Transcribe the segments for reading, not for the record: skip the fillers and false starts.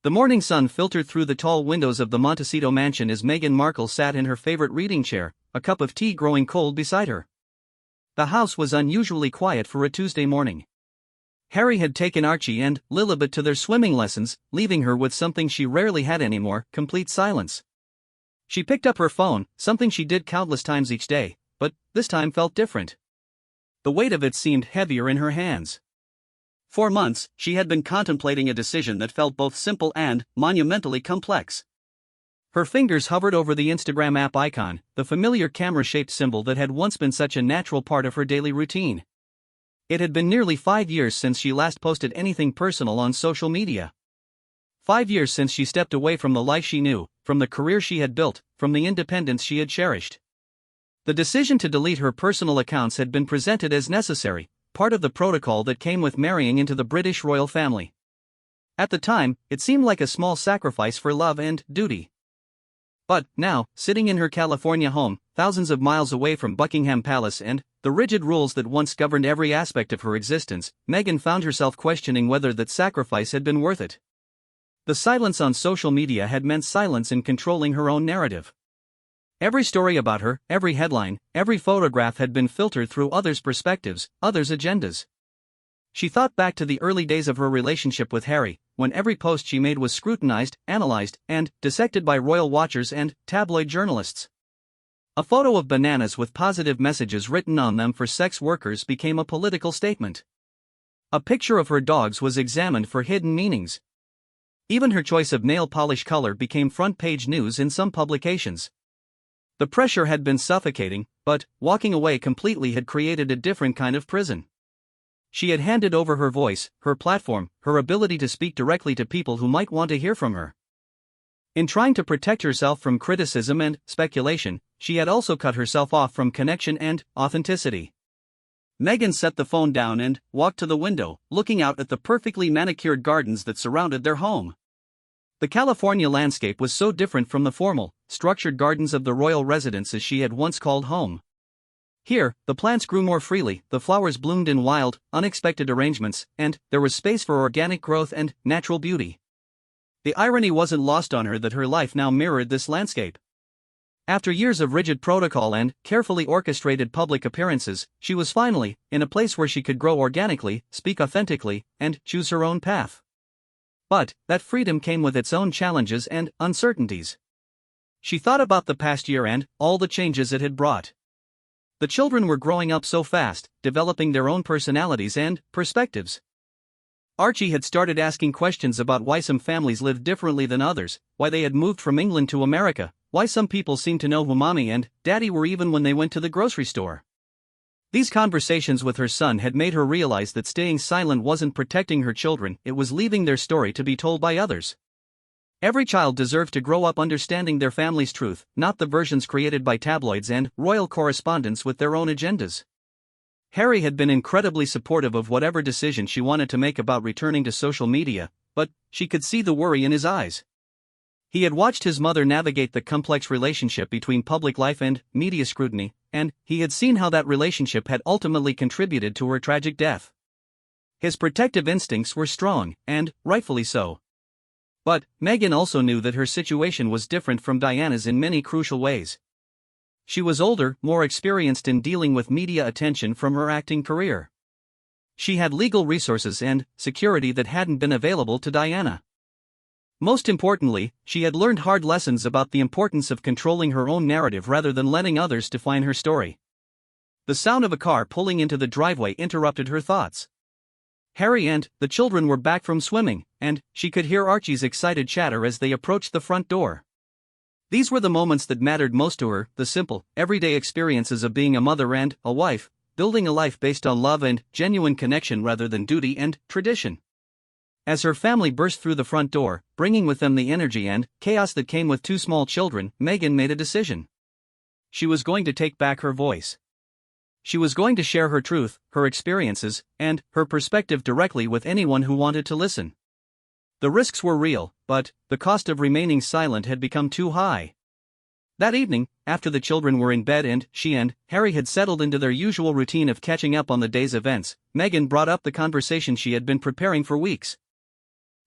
The morning sun filtered through the tall windows of the Montecito mansion as Meghan Markle sat in her favorite reading chair, a cup of tea growing cold beside her. The house was unusually quiet for a Tuesday morning. Harry had taken Archie and Lilibet to their swimming lessons, leaving her with something she rarely had anymore: complete silence. She picked up her phone, something she did countless times each day, but this time felt different. The weight of it seemed heavier in her hands. For months, she had been contemplating a decision that felt both simple and monumentally complex. Her fingers hovered over the Instagram app icon, the familiar camera-shaped symbol that had once been such a natural part of her daily routine. It had been nearly 5 years since she last posted anything personal on social media. 5 years since she stepped away from the life she knew, from the career she had built, from the independence she had cherished. The decision to delete her personal accounts had been presented as necessary, part of the protocol that came with marrying into the British royal family. At the time, it seemed like a small sacrifice for love and duty. But now, sitting in her California home, thousands of miles away from Buckingham Palace and the rigid rules that once governed every aspect of her existence, Meghan found herself questioning whether that sacrifice had been worth it. The silence on social media had meant silence in controlling her own narrative. Every story about her, every headline, every photograph had been filtered through others' perspectives, others' agendas. She thought back to the early days of her relationship with Harry, when every post she made was scrutinized, analyzed, and dissected by royal watchers and tabloid journalists. A photo of bananas with positive messages written on them for sex workers became a political statement. A picture of her dogs was examined for hidden meanings. Even her choice of nail polish color became front-page news in some publications. The pressure had been suffocating, but walking away completely had created a different kind of prison. She had handed over her voice, her platform, her ability to speak directly to people who might want to hear from her. In trying to protect herself from criticism and speculation, she had also cut herself off from connection and authenticity. Meghan set the phone down and walked to the window, looking out at the perfectly manicured gardens that surrounded their home. The California landscape was so different from the formal, structured gardens of the royal residences she had once called home. Here, the plants grew more freely, the flowers bloomed in wild, unexpected arrangements, and there was space for organic growth and natural beauty. The irony wasn't lost on her that her life now mirrored this landscape. After years of rigid protocol and carefully orchestrated public appearances, she was finally in a place where she could grow organically, speak authentically, and choose her own path. But that freedom came with its own challenges and uncertainties. She thought about the past year and all the changes it had brought. The children were growing up so fast, developing their own personalities and perspectives. Archie had started asking questions about why some families lived differently than others, why they had moved from England to America, why some people seemed to know who mommy and daddy were even when they went to the grocery store. These conversations with her son had made her realize that staying silent wasn't protecting her children, it was leaving their story to be told by others. Every child deserved to grow up understanding their family's truth, not the versions created by tabloids and royal correspondents with their own agendas. Harry had been incredibly supportive of whatever decision she wanted to make about returning to social media, but she could see the worry in his eyes. He had watched his mother navigate the complex relationship between public life and media scrutiny, and he had seen how that relationship had ultimately contributed to her tragic death. His protective instincts were strong, and rightfully so. But Meghan also knew that her situation was different from Diana's in many crucial ways. She was older, more experienced in dealing with media attention from her acting career. She had legal resources and security that hadn't been available to Diana. Most importantly, she had learned hard lessons about the importance of controlling her own narrative rather than letting others define her story. The sound of a car pulling into the driveway interrupted her thoughts. Harry and the children were back from swimming, and she could hear Archie's excited chatter as they approached the front door. These were the moments that mattered most to her, the simple, everyday experiences of being a mother and a wife, building a life based on love and genuine connection rather than duty and tradition. As her family burst through the front door, bringing with them the energy and chaos that came with two small children, Meghan made a decision. She was going to take back her voice. She was going to share her truth, her experiences, and her perspective directly with anyone who wanted to listen. The risks were real, but the cost of remaining silent had become too high. That evening, after the children were in bed and she and Harry had settled into their usual routine of catching up on the day's events, Meghan brought up the conversation she had been preparing for weeks.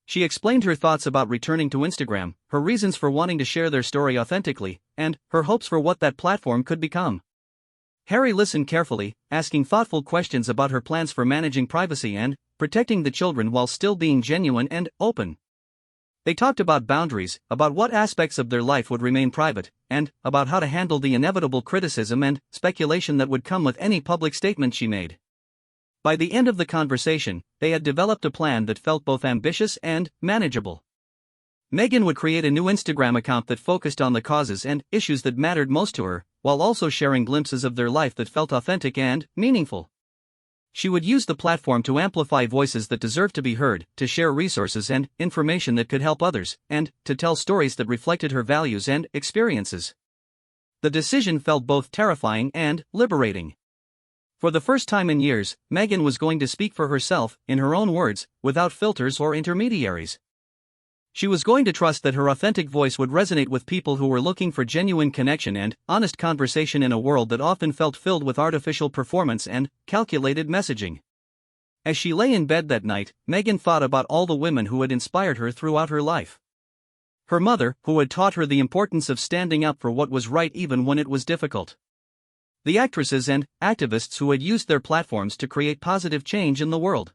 She explained her thoughts about returning to Instagram, her reasons for wanting to share their story authentically, and her hopes for what that platform could become. Harry listened carefully, asking thoughtful questions about her plans for managing privacy and protecting the children while still being genuine and open. They talked about boundaries, about what aspects of their life would remain private, and about how to handle the inevitable criticism and speculation that would come with any public statement she made. By the end of the conversation, they had developed a plan that felt both ambitious and manageable. Meghan would create a new Instagram account that focused on the causes and issues that mattered most to her, while also sharing glimpses of their life that felt authentic and meaningful. She would use the platform to amplify voices that deserve to be heard, to share resources and information that could help others, and to tell stories that reflected her values and experiences. The decision felt both terrifying and liberating. For the first time in years, Meghan was going to speak for herself, in her own words, without filters or intermediaries. She was going to trust that her authentic voice would resonate with people who were looking for genuine connection and honest conversation in a world that often felt filled with artificial performance and calculated messaging. As she lay in bed that night, Meghan thought about all the women who had inspired her throughout her life. Her mother, who had taught her the importance of standing up for what was right even when it was difficult. The actresses and activists who had used their platforms to create positive change in the world.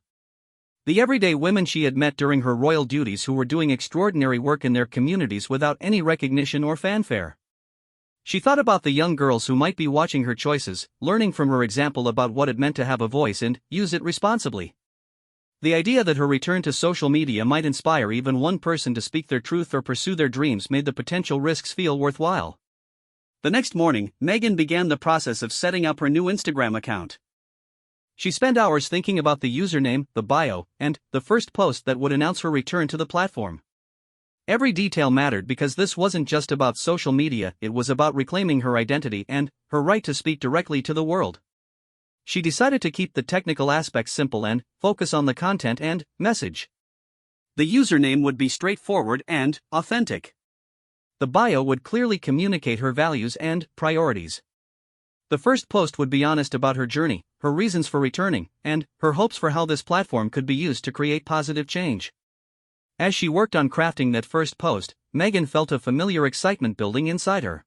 The everyday women she had met during her royal duties who were doing extraordinary work in their communities without any recognition or fanfare. She thought about the young girls who might be watching her choices, learning from her example about what it meant to have a voice and use it responsibly. The idea that her return to social media might inspire even one person to speak their truth or pursue their dreams made the potential risks feel worthwhile. The next morning, Meghan began the process of setting up her new Instagram account. She spent hours thinking about the username, the bio, and the first post that would announce her return to the platform. Every detail mattered because this wasn't just about social media, it was about reclaiming her identity and her right to speak directly to the world. She decided to keep the technical aspects simple and focus on the content and message. The username would be straightforward and authentic. The bio would clearly communicate her values and priorities. The first post would be honest about her journey, her reasons for returning, and her hopes for how this platform could be used to create positive change. As she worked on crafting that first post, Meghan felt a familiar excitement building inside her.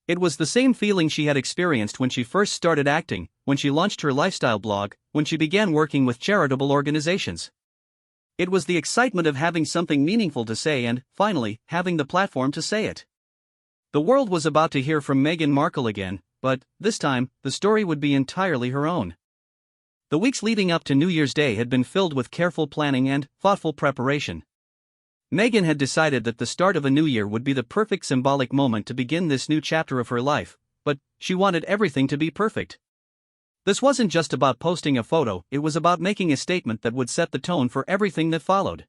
It was the same feeling she had experienced when she first started acting, when she launched her lifestyle blog, when she began working with charitable organizations. It was the excitement of having something meaningful to say and, finally, having the platform to say it. The world was about to hear from Meghan Markle again, but, this time, the story would be entirely her own. The weeks leading up to New Year's Day had been filled with careful planning and thoughtful preparation. Meghan had decided that the start of a new year would be the perfect symbolic moment to begin this new chapter of her life, but she wanted everything to be perfect. This wasn't just about posting a photo, it was about making a statement that would set the tone for everything that followed.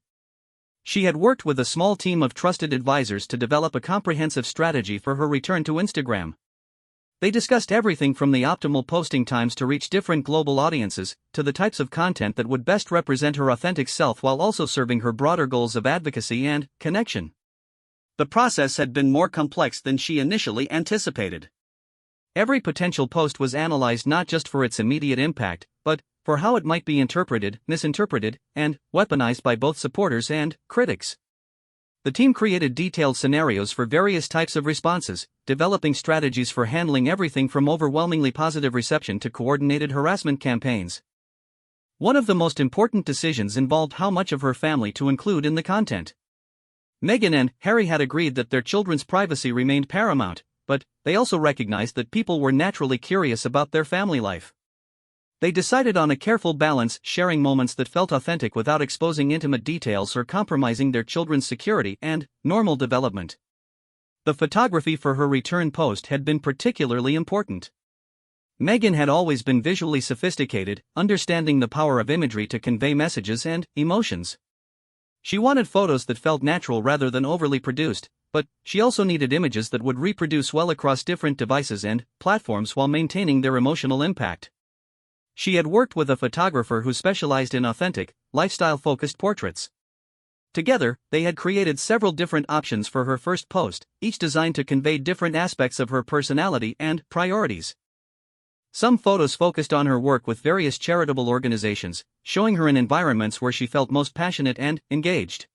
She had worked with a small team of trusted advisors to develop a comprehensive strategy for her return to Instagram. They discussed everything from the optimal posting times to reach different global audiences, to the types of content that would best represent her authentic self while also serving her broader goals of advocacy and connection. The process had been more complex than she initially anticipated. Every potential post was analyzed not just for its immediate impact, but for how it might be interpreted, misinterpreted, and weaponized by both supporters and critics. The team created detailed scenarios for various types of responses, developing strategies for handling everything from overwhelmingly positive reception to coordinated harassment campaigns. One of the most important decisions involved how much of her family to include in the content. Meghan and Harry had agreed that their children's privacy remained paramount, but they also recognized that people were naturally curious about their family life. They decided on a careful balance, sharing moments that felt authentic without exposing intimate details or compromising their children's security and normal development. The photography for her return post had been particularly important. Meghan had always been visually sophisticated, understanding the power of imagery to convey messages and emotions. She wanted photos that felt natural rather than overly produced, but she also needed images that would reproduce well across different devices and platforms while maintaining their emotional impact. She had worked with a photographer who specialized in authentic, lifestyle-focused portraits. Together, they had created several different options for her first post, each designed to convey different aspects of her personality and priorities. Some photos focused on her work with various charitable organizations, showing her in environments where she felt most passionate and engaged.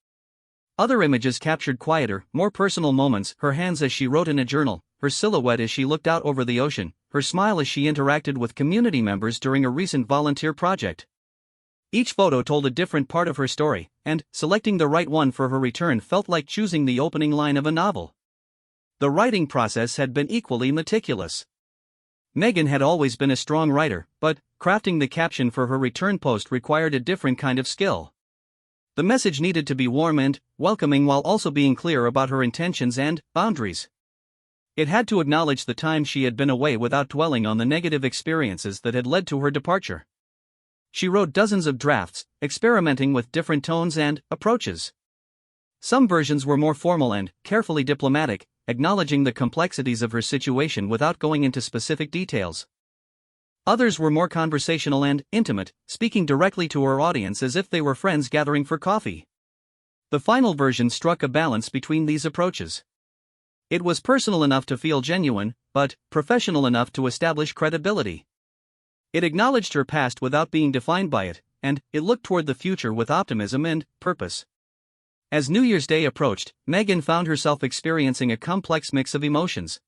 Other images captured quieter, more personal moments, her hands as she wrote in a journal, her silhouette as she looked out over the ocean, her smile as she interacted with community members during a recent volunteer project. Each photo told a different part of her story, and selecting the right one for her return felt like choosing the opening line of a novel. The writing process had been equally meticulous. Meghan had always been a strong writer, but crafting the caption for her return post required a different kind of skill. The message needed to be warm and welcoming while also being clear about her intentions and boundaries. It had to acknowledge the time she had been away without dwelling on the negative experiences that had led to her departure. She wrote dozens of drafts, experimenting with different tones and approaches. Some versions were more formal and carefully diplomatic, acknowledging the complexities of her situation without going into specific details. Others were more conversational and intimate, speaking directly to her audience as if they were friends gathering for coffee. The final version struck a balance between these approaches. It was personal enough to feel genuine, but professional enough to establish credibility. It acknowledged her past without being defined by it, and it looked toward the future with optimism and purpose. As New Year's Day approached, Meghan found herself experiencing a complex mix of emotions.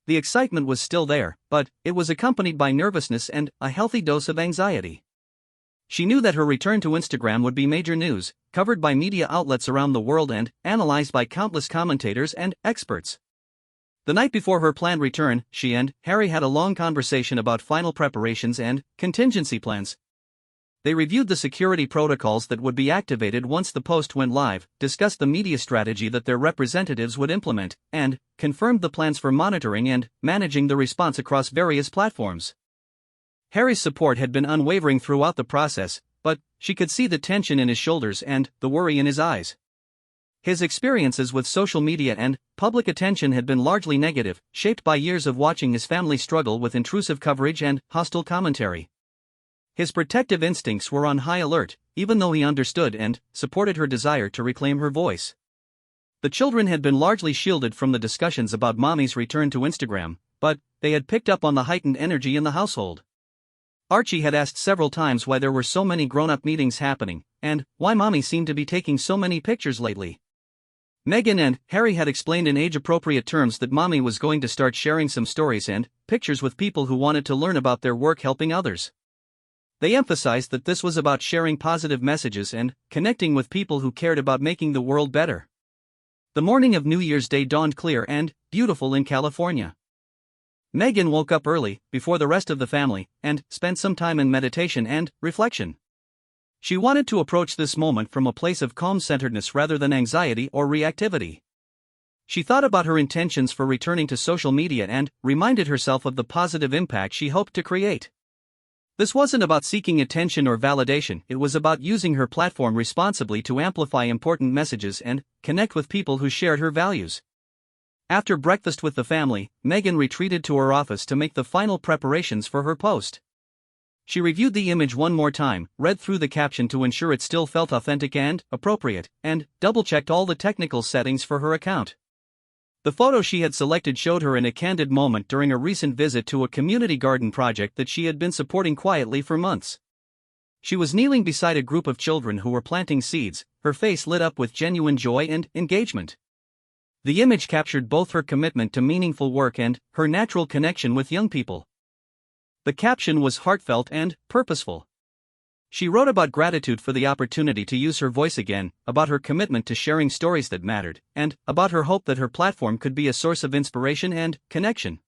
The excitement was still there, but it was accompanied by nervousness and a healthy dose of anxiety. She knew that her return to Instagram would be major news, covered by media outlets around the world and analyzed by countless commentators and experts. The night before her planned return, she and Harry had a long conversation about final preparations and contingency plans. They reviewed the security protocols that would be activated once the post went live, discussed the media strategy that their representatives would implement, and confirmed the plans for monitoring and managing the response across various platforms. Harry's support had been unwavering throughout the process, but she could see the tension in his shoulders and the worry in his eyes. His experiences with social media and public attention had been largely negative, shaped by years of watching his family struggle with intrusive coverage and hostile commentary. His protective instincts were on high alert, even though he understood and supported her desire to reclaim her voice. The children had been largely shielded from the discussions about Mommy's return to Instagram, but they had picked up on the heightened energy in the household. Archie had asked several times why there were so many grown-up meetings happening, and why Mommy seemed to be taking so many pictures lately. Meghan and Harry had explained in age-appropriate terms that Mommy was going to start sharing some stories and pictures with people who wanted to learn about their work helping others. They emphasized that this was about sharing positive messages and connecting with people who cared about making the world better. The morning of New Year's Day dawned clear and beautiful in California. Meghan woke up early, before the rest of the family, and spent some time in meditation and reflection. She wanted to approach this moment from a place of calm-centeredness rather than anxiety or reactivity. She thought about her intentions for returning to social media and reminded herself of the positive impact she hoped to create. This wasn't about seeking attention or validation, it was about using her platform responsibly to amplify important messages and connect with people who shared her values. After breakfast with the family, Meghan retreated to her office to make the final preparations for her post. She reviewed the image one more time, read through the caption to ensure it still felt authentic and appropriate, and double-checked all the technical settings for her account. The photo she had selected showed her in a candid moment during a recent visit to a community garden project that she had been supporting quietly for months. She was kneeling beside a group of children who were planting seeds, her face lit up with genuine joy and engagement. The image captured both her commitment to meaningful work and her natural connection with young people. The caption was heartfelt and purposeful. She wrote about gratitude for the opportunity to use her voice again, about her commitment to sharing stories that mattered, and about her hope that her platform could be a source of inspiration and connection.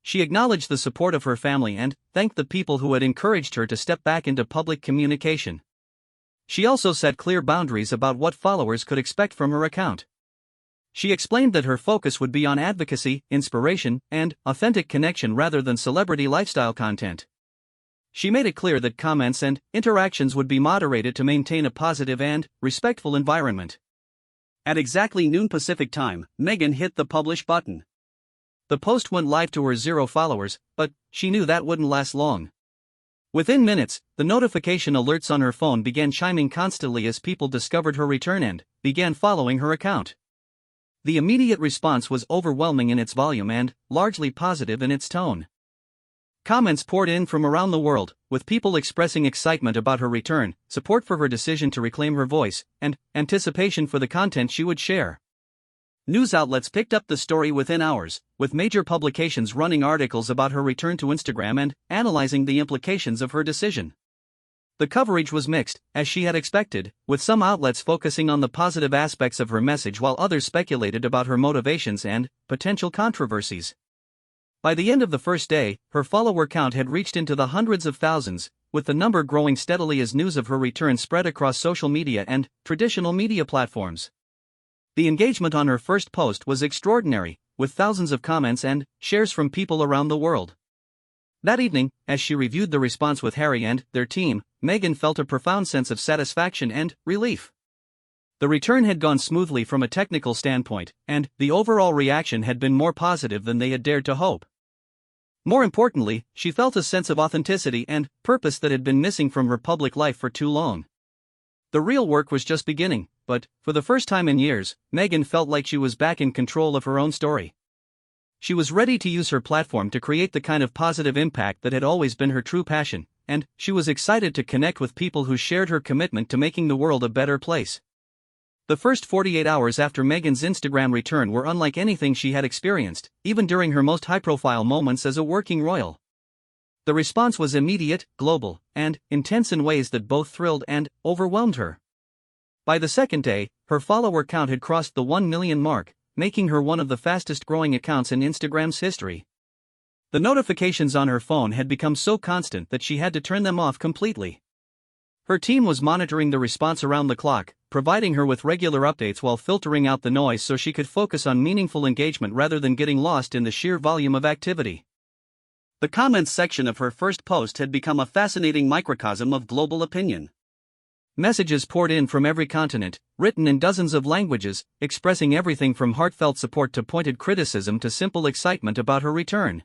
She acknowledged the support of her family and thanked the people who had encouraged her to step back into public communication. She also set clear boundaries about what followers could expect from her account. She explained that her focus would be on advocacy, inspiration, and authentic connection rather than celebrity lifestyle content. She made it clear that comments and interactions would be moderated to maintain a positive and respectful environment. At exactly noon Pacific time, Meghan hit the publish button. The post went live to her 0 followers, but she knew that wouldn't last long. Within minutes, the notification alerts on her phone began chiming constantly as people discovered her return and began following her account. The immediate response was overwhelming in its volume and largely positive in its tone. Comments poured in from around the world, with people expressing excitement about her return, support for her decision to reclaim her voice, and anticipation for the content she would share. News outlets picked up the story within hours, with major publications running articles about her return to Instagram and analyzing the implications of her decision. The coverage was mixed, as she had expected, with some outlets focusing on the positive aspects of her message while others speculated about her motivations and potential controversies. By the end of the first day, her follower count had reached into the hundreds of thousands, with the number growing steadily as news of her return spread across social media and traditional media platforms. The engagement on her first post was extraordinary, with thousands of comments and shares from people around the world. That evening, as she reviewed the response with Harry and their team, Meghan felt a profound sense of satisfaction and relief. The return had gone smoothly from a technical standpoint, and the overall reaction had been more positive than they had dared to hope. More importantly, she felt a sense of authenticity and purpose that had been missing from her public life for too long. The real work was just beginning, but, for the first time in years, Meghan felt like she was back in control of her own story. She was ready to use her platform to create the kind of positive impact that had always been her true passion, and she was excited to connect with people who shared her commitment to making the world a better place. The first 48 hours after Meghan's Instagram return were unlike anything she had experienced, even during her most high-profile moments as a working royal. The response was immediate, global, and intense in ways that both thrilled and overwhelmed her. By the second day, her follower count had crossed the 1 million mark, making her one of the fastest-growing accounts in Instagram's history. The notifications on her phone had become so constant that she had to turn them off completely. Her team was monitoring the response around the clock, providing her with regular updates while filtering out the noise so she could focus on meaningful engagement rather than getting lost in the sheer volume of activity. The comments section of her first post had become a fascinating microcosm of global opinion. Messages poured in from every continent, written in dozens of languages, expressing everything from heartfelt support to pointed criticism to simple excitement about her return.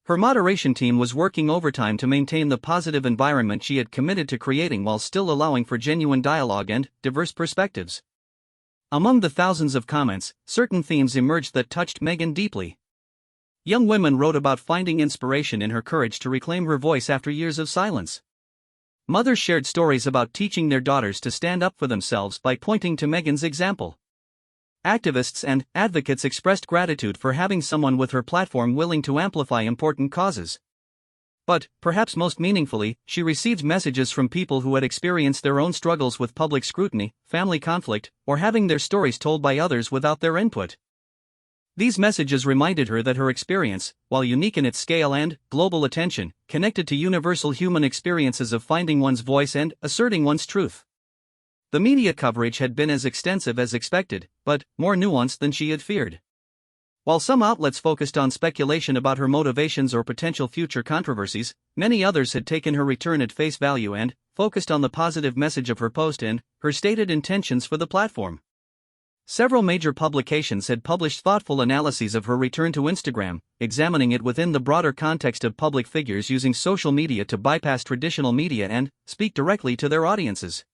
Her moderation team was working overtime to maintain the positive environment she had committed to creating while still allowing for genuine dialogue and diverse perspectives. Among the thousands of comments, certain themes emerged that touched Meghan deeply. Young women wrote about finding inspiration in her courage to reclaim her voice after years of silence. Mothers shared stories about teaching their daughters to stand up for themselves by pointing to Meghan's example. Activists and advocates expressed gratitude for having someone with her platform willing to amplify important causes. But, perhaps most meaningfully, she received messages from people who had experienced their own struggles with public scrutiny, family conflict, or having their stories told by others without their input. These messages reminded her that her experience, while unique in its scale and global attention, connected to universal human experiences of finding one's voice and asserting one's truth. The media coverage had been as extensive as expected, but more nuanced than she had feared. While some outlets focused on speculation about her motivations or potential future controversies, many others had taken her return at face value and focused on the positive message of her post and her stated intentions for the platform. Several major publications had published thoughtful analyses of her return to Instagram, examining it within the broader context of public figures using social media to bypass traditional media and speak directly to their audiences.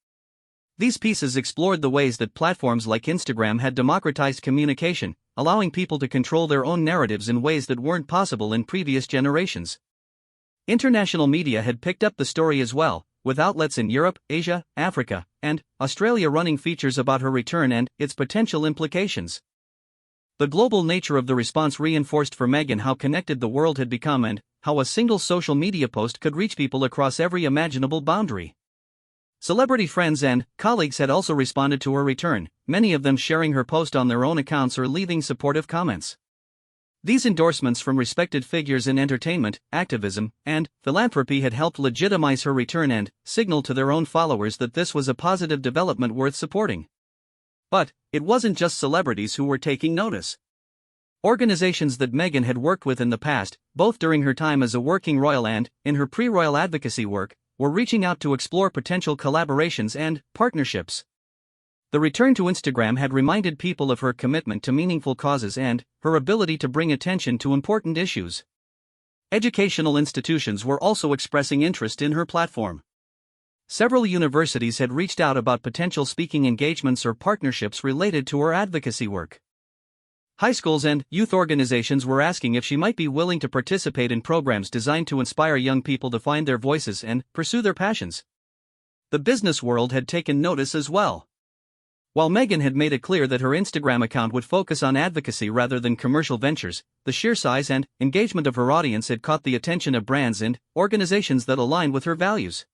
These pieces explored the ways that platforms like Instagram had democratized communication, allowing people to control their own narratives in ways that weren't possible in previous generations. International media had picked up the story as well, with outlets in Europe, Asia, Africa, and Australia running features about her return and its potential implications. The global nature of the response reinforced for Meghan how connected the world had become and how a single social media post could reach people across every imaginable boundary. Celebrity friends and colleagues had also responded to her return, many of them sharing her post on their own accounts or leaving supportive comments. These endorsements from respected figures in entertainment, activism, and philanthropy had helped legitimize her return and signal to their own followers that this was a positive development worth supporting. But it wasn't just celebrities who were taking notice. Organizations that Meghan had worked with in the past, both during her time as a working royal and in her pre-royal advocacy work, were reaching out to explore potential collaborations and partnerships. The return to Instagram had reminded people of her commitment to meaningful causes and her ability to bring attention to important issues. Educational institutions were also expressing interest in her platform. Several universities had reached out about potential speaking engagements or partnerships related to her advocacy work. High schools and youth organizations were asking if she might be willing to participate in programs designed to inspire young people to find their voices and pursue their passions. The business world had taken notice as well. While Meghan had made it clear that her Instagram account would focus on advocacy rather than commercial ventures, the sheer size and engagement of her audience had caught the attention of brands and organizations that aligned with her values.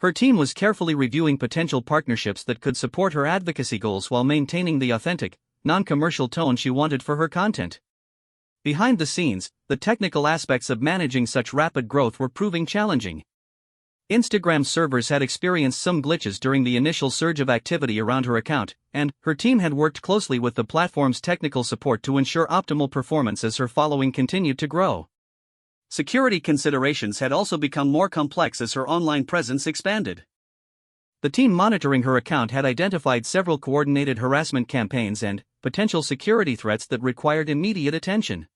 Her team was carefully reviewing potential partnerships that could support her advocacy goals while maintaining the authentic, non-commercial tone she wanted for her content. Behind the scenes, the technical aspects of managing such rapid growth were proving challenging. Instagram's servers had experienced some glitches during the initial surge of activity around her account, and her team had worked closely with the platform's technical support to ensure optimal performance as her following continued to grow. Security considerations had also become more complex as her online presence expanded. The team monitoring her account had identified several coordinated harassment campaigns and potential security threats that required immediate attention.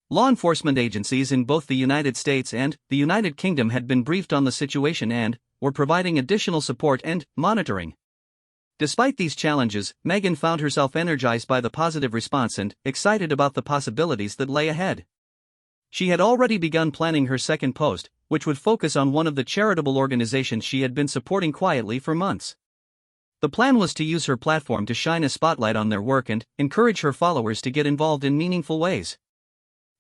Law enforcement agencies in both the United States and the United Kingdom had been briefed on the situation and were providing additional support and monitoring. Despite these challenges, Meghan found herself energized by the positive response and excited about the possibilities that lay ahead. She had already begun planning her second post, which would focus on one of the charitable organizations she had been supporting quietly for months. The plan was to use her platform to shine a spotlight on their work and encourage her followers to get involved in meaningful ways.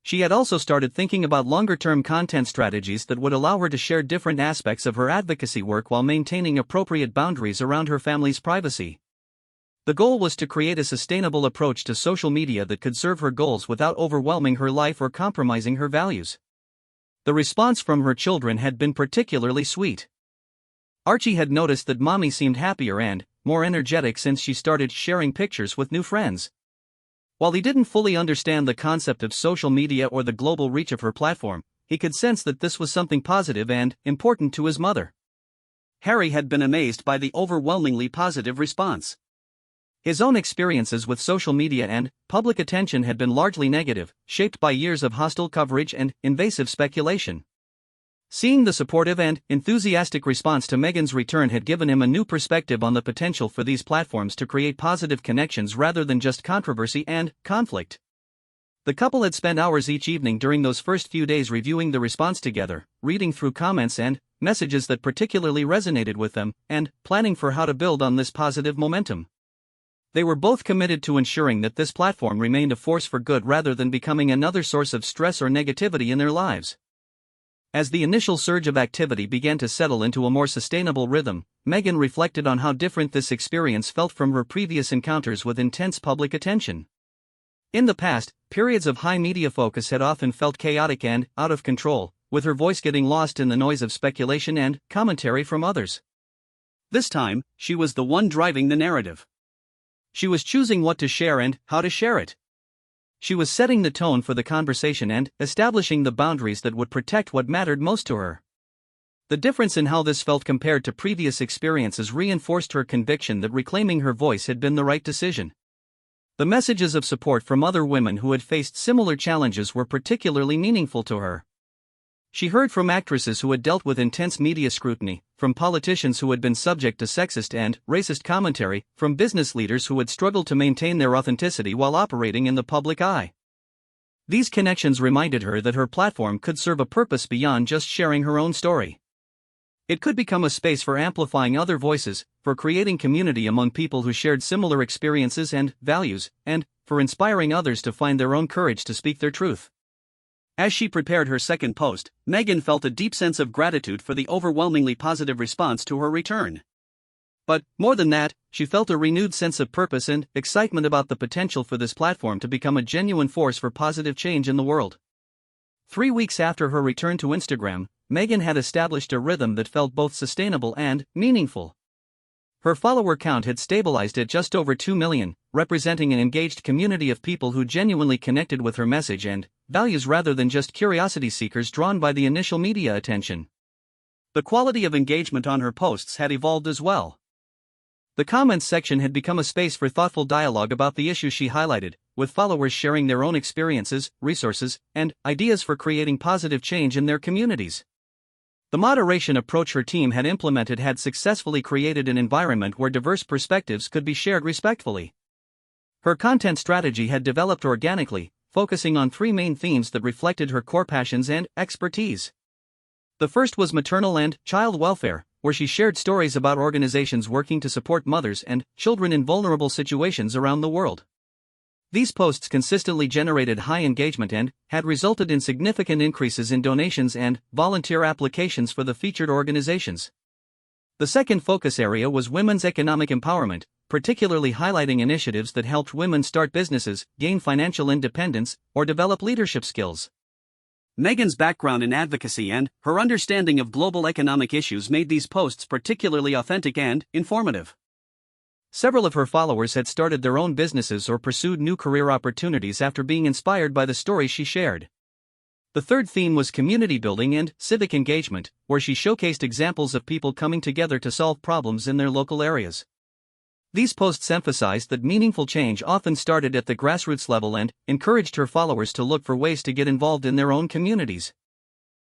She had also started thinking about longer-term content strategies that would allow her to share different aspects of her advocacy work while maintaining appropriate boundaries around her family's privacy. The goal was to create a sustainable approach to social media that could serve her goals without overwhelming her life or compromising her values. The response from her children had been particularly sweet. Archie had noticed that Mommy seemed happier and more energetic since she started sharing pictures with new friends. While he didn't fully understand the concept of social media or the global reach of her platform, he could sense that this was something positive and important to his mother. Harry had been amazed by the overwhelmingly positive response. His own experiences with social media and public attention had been largely negative, shaped by years of hostile coverage and invasive speculation. Seeing the supportive and enthusiastic response to Meghan's return had given him a new perspective on the potential for these platforms to create positive connections rather than just controversy and conflict. The couple had spent hours each evening during those first few days reviewing the response together, reading through comments and messages that particularly resonated with them, and planning for how to build on this positive momentum. They were both committed to ensuring that this platform remained a force for good rather than becoming another source of stress or negativity in their lives. As the initial surge of activity began to settle into a more sustainable rhythm, Meghan reflected on how different this experience felt from her previous encounters with intense public attention. In the past, periods of high media focus had often felt chaotic and out of control, with her voice getting lost in the noise of speculation and commentary from others. This time, she was the one driving the narrative. She was choosing what to share and how to share it. She was setting the tone for the conversation and establishing the boundaries that would protect what mattered most to her. The difference in how this felt compared to previous experiences reinforced her conviction that reclaiming her voice had been the right decision. The messages of support from other women who had faced similar challenges were particularly meaningful to her. She heard from actresses who had dealt with intense media scrutiny, from politicians who had been subject to sexist and racist commentary, from business leaders who had struggled to maintain their authenticity while operating in the public eye. These connections reminded her that her platform could serve a purpose beyond just sharing her own story. It could become a space for amplifying other voices, for creating community among people who shared similar experiences and values, and for inspiring others to find their own courage to speak their truth. As she prepared her second post, Meghan felt a deep sense of gratitude for the overwhelmingly positive response to her return. But, more than that, she felt a renewed sense of purpose and excitement about the potential for this platform to become a genuine force for positive change in the world. 3 weeks after her return to Instagram, Meghan had established a rhythm that felt both sustainable and meaningful. Her follower count had stabilized at just over 2 million, representing an engaged community of people who genuinely connected with her message and values rather than just curiosity seekers drawn by the initial media attention. The quality of engagement on her posts had evolved as well. The comments section had become a space for thoughtful dialogue about the issues she highlighted, with followers sharing their own experiences, resources, and ideas for creating positive change in their communities. The moderation approach her team had implemented had successfully created an environment where diverse perspectives could be shared respectfully. Her content strategy had developed organically, focusing on three main themes that reflected her core passions and expertise. The first was maternal and child welfare, where she shared stories about organizations working to support mothers and children in vulnerable situations around the world. These posts consistently generated high engagement and had resulted in significant increases in donations and volunteer applications for the featured organizations. The second focus area was women's economic empowerment, particularly highlighting initiatives that helped women start businesses, gain financial independence, or develop leadership skills. Meghan's background in advocacy and her understanding of global economic issues made these posts particularly authentic and informative. Several of her followers had started their own businesses or pursued new career opportunities after being inspired by the stories she shared. The third theme was community building and civic engagement, where she showcased examples of people coming together to solve problems in their local areas. These posts emphasized that meaningful change often started at the grassroots level and encouraged her followers to look for ways to get involved in their own communities.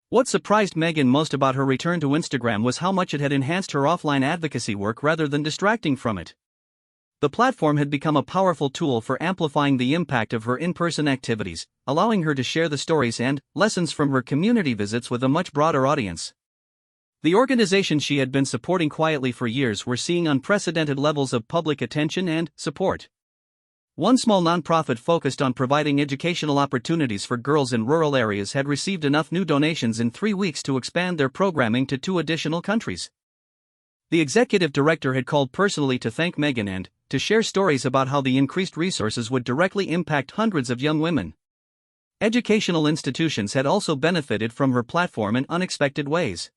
What surprised Meghan most about her return to Instagram was how much it had enhanced her offline advocacy work rather than distracting from it. The platform had become a powerful tool for amplifying the impact of her in-person activities, allowing her to share the stories and lessons from her community visits with a much broader audience. The organizations she had been supporting quietly for years were seeing unprecedented levels of public attention and support. One small nonprofit focused on providing educational opportunities for girls in rural areas had received enough new donations in 3 weeks to expand their programming to 2 additional countries. The executive director had called personally to thank Meghan and to share stories about how the increased resources would directly impact hundreds of young women. Educational institutions had also benefited from her platform in unexpected ways.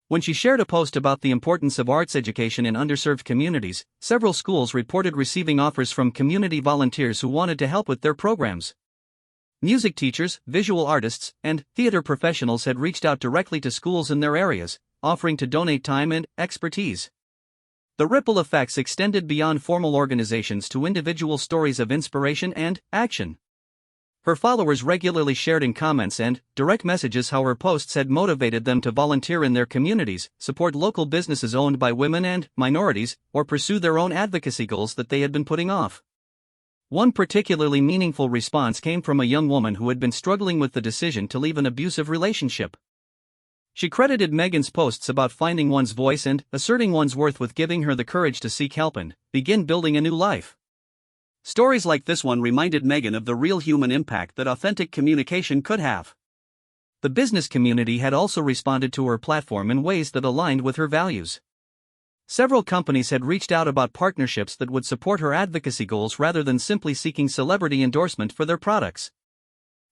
When she shared a post about the importance of arts education in underserved communities, several schools reported receiving offers from community volunteers who wanted to help with their programs. Music teachers, visual artists, and theater professionals had reached out directly to schools in their areas, offering to donate time and expertise. The ripple effects extended beyond formal organizations to individual stories of inspiration and action. Her followers regularly shared in comments and direct messages how her posts had motivated them to volunteer in their communities, support local businesses owned by women and minorities, or pursue their own advocacy goals that they had been putting off. One particularly meaningful response came from a young woman who had been struggling with the decision to leave an abusive relationship. She credited Meghan's posts about finding one's voice and asserting one's worth with giving her the courage to seek help and begin building a new life. Stories like this one reminded Meghan of the real human impact that authentic communication could have. The business community had also responded to her platform in ways that aligned with her values. Several companies had reached out about partnerships that would support her advocacy goals rather than simply seeking celebrity endorsement for their products.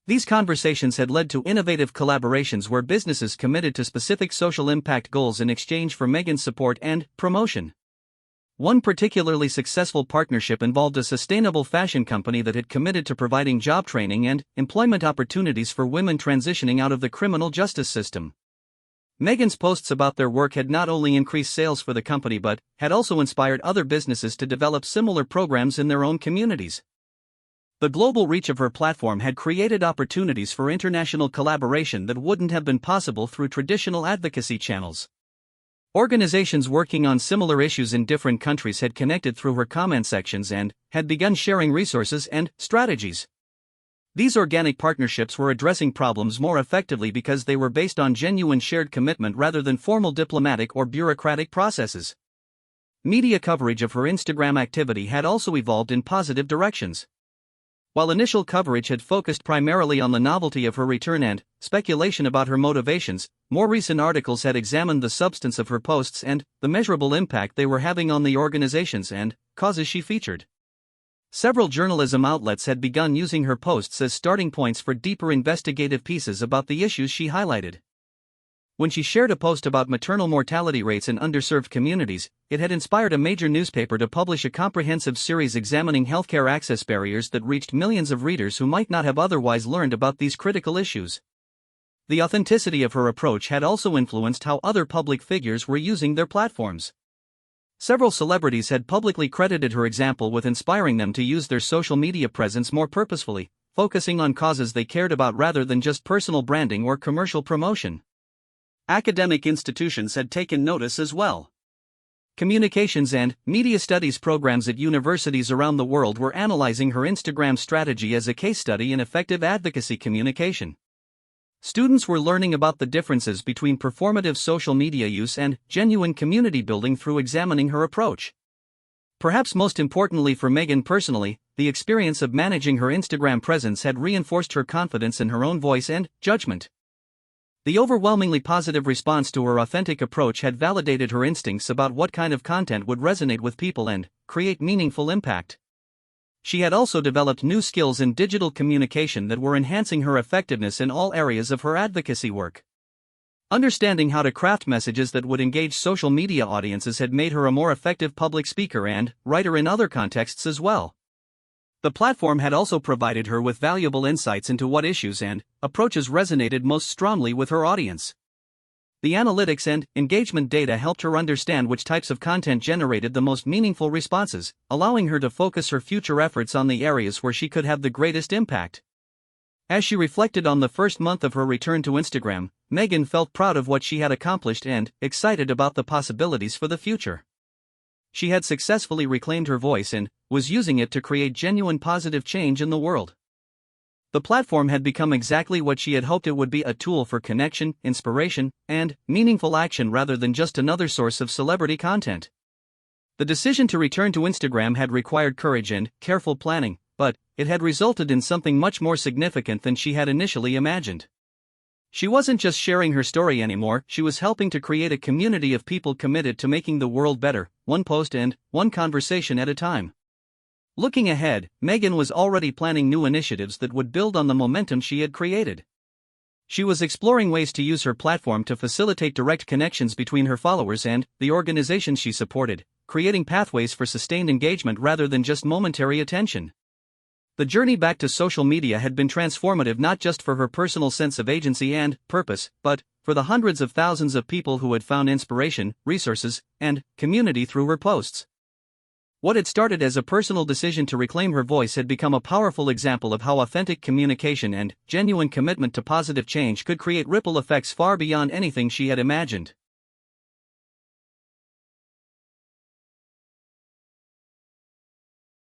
These conversations had led to innovative collaborations where businesses committed to specific social impact goals in exchange for Meghan's support and promotion. One particularly successful partnership involved a sustainable fashion company that had committed to providing job training and employment opportunities for women transitioning out of the criminal justice system. Meghan's posts about their work had not only increased sales for the company but had also inspired other businesses to develop similar programs in their own communities. The global reach of her platform had created opportunities for international collaboration that wouldn't have been possible through traditional advocacy channels. Organizations working on similar issues in different countries had connected through her comment sections and had begun sharing resources and strategies. These organic partnerships were addressing problems more effectively because they were based on genuine shared commitment rather than formal diplomatic or bureaucratic processes. Media coverage of her Instagram activity had also evolved in positive directions. While initial coverage had focused primarily on the novelty of her return and speculation about her motivations, more recent articles had examined the substance of her posts and the measurable impact they were having on the organizations and causes she featured. Several journalism outlets had begun using her posts as starting points for deeper investigative pieces about the issues she highlighted. When she shared a post about maternal mortality rates in underserved communities, it had inspired a major newspaper to publish a comprehensive series examining healthcare access barriers that reached millions of readers who might not have otherwise learned about these critical issues. The authenticity of her approach had also influenced how other public figures were using their platforms. Several celebrities had publicly credited her example with inspiring them to use their social media presence more purposefully, focusing on causes they cared about rather than just personal branding or commercial promotion. Academic institutions had taken notice as well. Communications and media studies programs at universities around the world were analyzing her Instagram strategy as a case study in effective advocacy communication. Students were learning about the differences between performative social media use and genuine community building through examining her approach. Perhaps most importantly for Meghan personally, the experience of managing her Instagram presence had reinforced her confidence in her own voice and judgment. The overwhelmingly positive response to her authentic approach had validated her instincts about what kind of content would resonate with people and create meaningful impact. She had also developed new skills in digital communication that were enhancing her effectiveness in all areas of her advocacy work. Understanding how to craft messages that would engage social media audiences had made her a more effective public speaker and writer in other contexts as well. The platform had also provided her with valuable insights into what issues and approaches resonated most strongly with her audience. The analytics and engagement data helped her understand which types of content generated the most meaningful responses, allowing her to focus her future efforts on the areas where she could have the greatest impact. As she reflected on the first month of her return to Instagram, Meghan felt proud of what she had accomplished and excited about the possibilities for the future. She had successfully reclaimed her voice and was using it to create genuine positive change in the world. The platform had become exactly what she had hoped it would be, a tool for connection, inspiration, and meaningful action rather than just another source of celebrity content. The decision to return to Instagram had required courage and careful planning, but it had resulted in something much more significant than she had initially imagined. She wasn't just sharing her story anymore, she was helping to create a community of people committed to making the world better, one post and one conversation at a time. Looking ahead, Meghan was already planning new initiatives that would build on the momentum she had created. She was exploring ways to use her platform to facilitate direct connections between her followers and the organizations she supported, creating pathways for sustained engagement rather than just momentary attention. The journey back to social media had been transformative not just for her personal sense of agency and purpose, but for the hundreds of thousands of people who had found inspiration, resources, and community through her posts. What had started as a personal decision to reclaim her voice had become a powerful example of how authentic communication and genuine commitment to positive change could create ripple effects far beyond anything she had imagined.